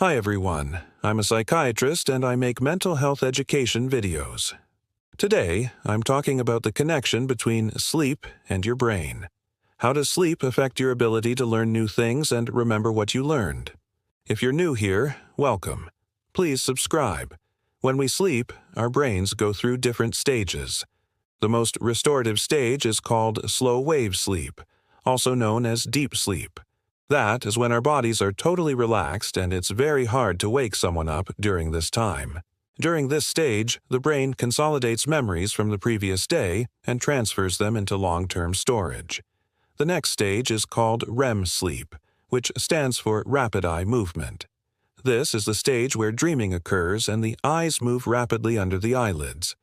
Hi everyone, I'm a psychiatrist and I make mental health education videos. Today, I'm talking about the connection between sleep and your brain. How does sleep affect your ability to learn new things and remember what you learned? If you're new here, welcome. Please subscribe. When we sleep, our brains go through different stages. The most restorative stage is called slow-wave sleep, also known as deep sleep. That is when our bodies are totally relaxed and it's very hard to wake someone up during this time. During this stage, the brain consolidates memories from the previous day and transfers them into long-term storage. The next stage is called REM sleep, which stands for rapid eye movement. This is the stage where dreaming occurs and the eyes move rapidly under the eyelids.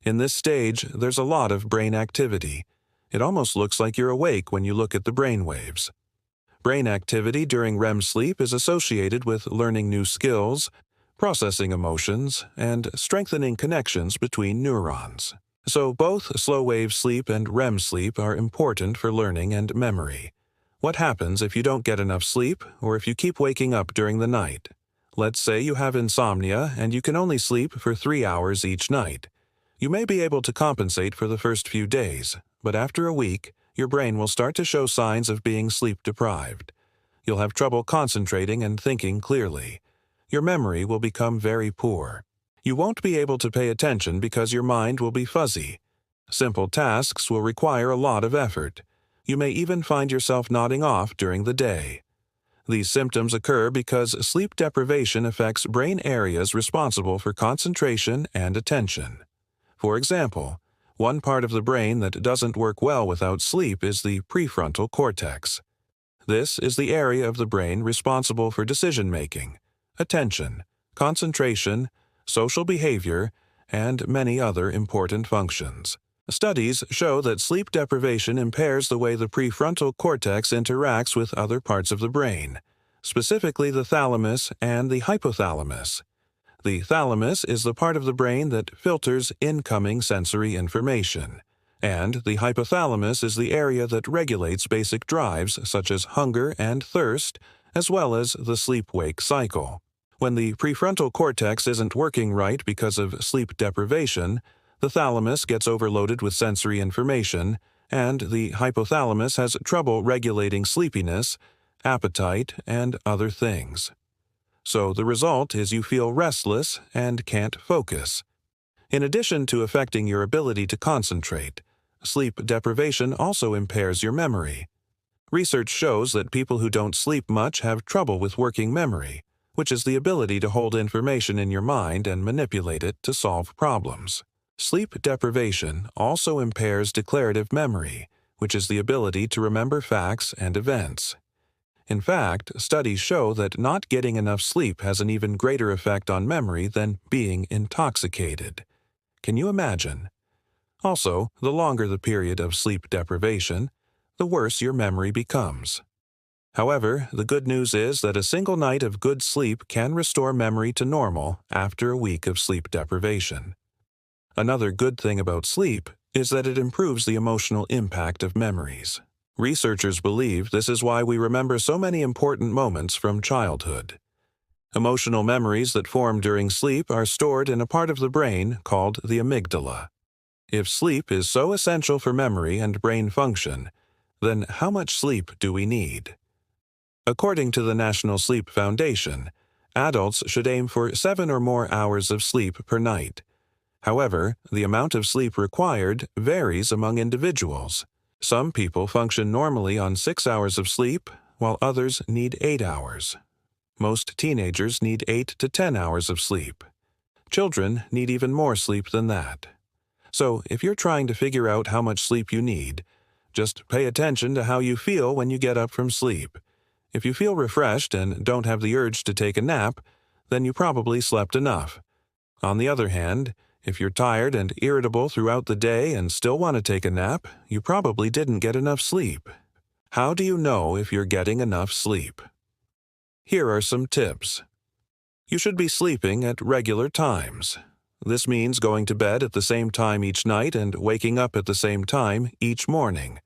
In this stage, there's a lot of brain activity. It almost looks like you're awake when you look at the brain waves. Brain activity during REM sleep is associated with learning new skills, processing emotions, and strengthening connections between neurons. So both slow-wave sleep and REM sleep are important for learning and memory. What happens if you don't get enough sleep or if you keep waking up during the night? Let's say you have insomnia and you can only sleep for 3 hours each night. You may be able to compensate for the first few days, but after a week, your brain will start to show signs of being sleep-deprived. You'll have trouble concentrating and thinking clearly. Your memory will become very poor. You won't be able to pay attention because your mind will be fuzzy. Simple tasks will require a lot of effort. You may even find yourself nodding off during the day. These symptoms occur because sleep deprivation affects brain areas responsible for concentration and attention. For example, one part of the brain that doesn't work well without sleep is the prefrontal cortex. This is the area of the brain responsible for decision-making, attention, concentration, social behavior, and many other important functions. Studies show that sleep deprivation impairs the way the prefrontal cortex interacts with other parts of the brain, specifically the thalamus and the hypothalamus. The thalamus is the part of the brain that filters incoming sensory information, and the hypothalamus is the area that regulates basic drives such as hunger and thirst, as well as the sleep-wake cycle. When the prefrontal cortex isn't working right because of sleep deprivation, the thalamus gets overloaded with sensory information, and the hypothalamus has trouble regulating sleepiness, appetite, and other things. So the result is you feel restless and can't focus. In addition to affecting your ability to concentrate, sleep deprivation also impairs your memory. Research shows that people who don't sleep much have trouble with working memory, which is the ability to hold information in your mind and manipulate it to solve problems. Sleep deprivation also impairs declarative memory, which is the ability to remember facts and events. In fact, studies show that not getting enough sleep has an even greater effect on memory than being intoxicated. Can you imagine? Also, the longer the period of sleep deprivation, the worse your memory becomes. However, the good news is that a single night of good sleep can restore memory to normal after a week of sleep deprivation. Another good thing about sleep is that it improves the emotional impact of memories. Researchers believe this is why we remember so many important moments from childhood. Emotional memories that form during sleep are stored in a part of the brain called the amygdala. If sleep is so essential for memory and brain function, then how much sleep do we need? According to the National Sleep Foundation, adults should aim for 7 or more hours of sleep per night. However, the amount of sleep required varies among individuals. Some people function normally on 6 hours of sleep, while others need 8 hours. Most teenagers need 8 to 10 hours of sleep. Children need even more sleep than that. So, if you're trying to figure out how much sleep you need, just pay attention to how you feel when you get up from sleep. If you feel refreshed and don't have the urge to take a nap, then you probably slept enough. On the other hand, if you're tired and irritable throughout the day and still want to take a nap, you probably didn't get enough sleep. How do you know if you're getting enough sleep? Here are some tips. You should be sleeping at regular times. This means going to bed at the same time each night and waking up at the same time each morning.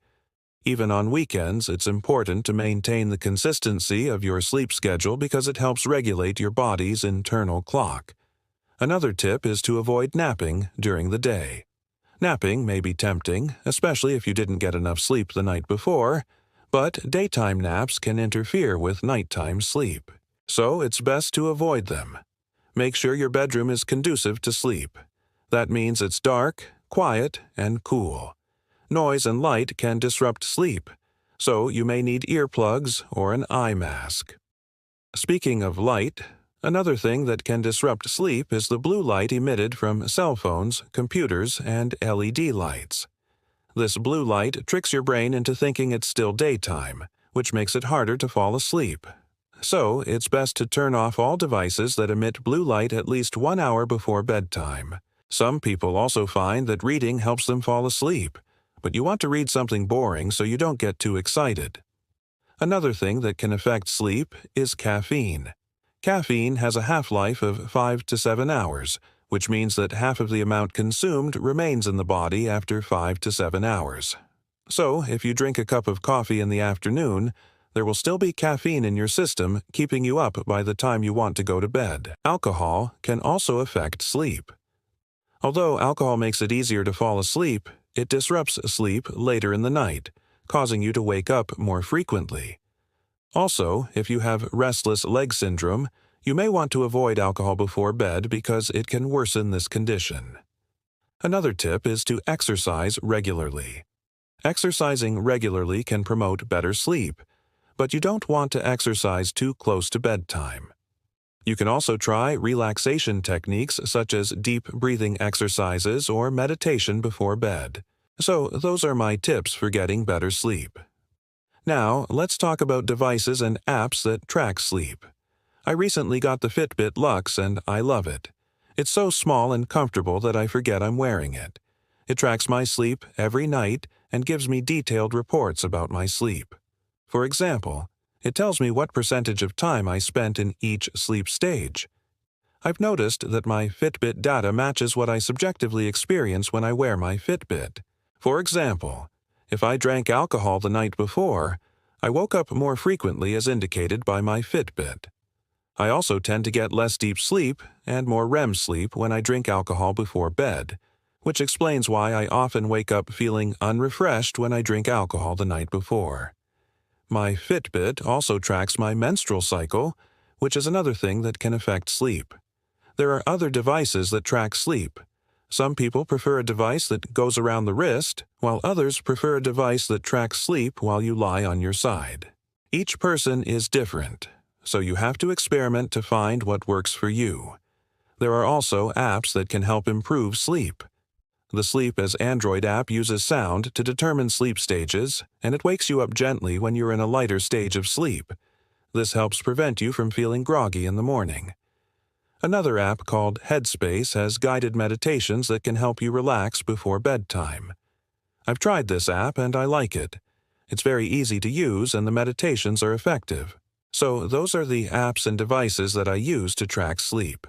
Even on weekends, it's important to maintain the consistency of your sleep schedule because it helps regulate your body's internal clock. Another tip is to avoid napping during the day. Napping may be tempting, especially if you didn't get enough sleep the night before, but daytime naps can interfere with nighttime sleep. So it's best to avoid them. Make sure your bedroom is conducive to sleep. That means it's dark, quiet, and cool. Noise and light can disrupt sleep, so you may need earplugs or an eye mask. Speaking of light, another thing that can disrupt sleep is the blue light emitted from cell phones, computers, and LED lights. This blue light tricks your brain into thinking it's still daytime, which makes it harder to fall asleep. So, it's best to turn off all devices that emit blue light at least 1 hour before bedtime. Some people also find that reading helps them fall asleep, but you want to read something boring so you don't get too excited. Another thing that can affect sleep is caffeine. Caffeine has a half-life of 5 to 7 hours, which means that half of the amount consumed remains in the body after 5 to 7 hours. So, if you drink a cup of coffee in the afternoon, there will still be caffeine in your system, keeping you up by the time you want to go to bed. Alcohol can also affect sleep. Although alcohol makes it easier to fall asleep, it disrupts sleep later in the night, causing you to wake up more frequently. Also, if you have restless leg syndrome, you may want to avoid alcohol before bed because it can worsen this condition. Another tip is to exercise regularly. Exercising regularly can promote better sleep, but you don't want to exercise too close to bedtime. You can also try relaxation techniques such as deep breathing exercises or meditation before bed. So, those are my tips for getting better sleep. Now, let's talk about devices and apps that track sleep. I recently got the Fitbit Luxe and I love it. It's so small and comfortable that I forget I'm wearing it. It tracks my sleep every night and gives me detailed reports about my sleep. For example, it tells me what percentage of time I spent in each sleep stage. I've noticed that my Fitbit data matches what I subjectively experience when I wear my Fitbit. For example, if I drank alcohol the night before, I woke up more frequently as indicated by my Fitbit. I also tend to get less deep sleep and more REM sleep when I drink alcohol before bed, which explains why I often wake up feeling unrefreshed when I drink alcohol the night before. My Fitbit also tracks my menstrual cycle, which is another thing that can affect sleep. There are other devices that track sleep. Some people prefer a device that goes around the wrist, while others prefer a device that tracks sleep while you lie on your side. Each person is different, so you have to experiment to find what works for you. There are also apps that can help improve sleep. The Sleep as Android app uses sound to determine sleep stages, and it wakes you up gently when you're in a lighter stage of sleep. This helps prevent you from feeling groggy in the morning. Another app called Headspace has guided meditations that can help you relax before bedtime. I've tried this app and I like it. It's very easy to use and the meditations are effective. So those are the apps and devices that I use to track sleep.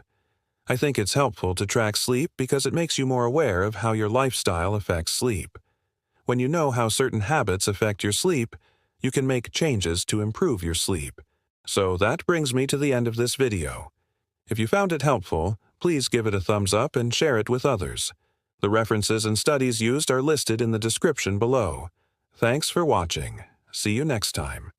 I think it's helpful to track sleep because it makes you more aware of how your lifestyle affects sleep. When you know how certain habits affect your sleep, you can make changes to improve your sleep. So that brings me to the end of this video. If you found it helpful, please give it a thumbs up and share it with others. The references and studies used are listed in the description below. Thanks for watching. See you next time.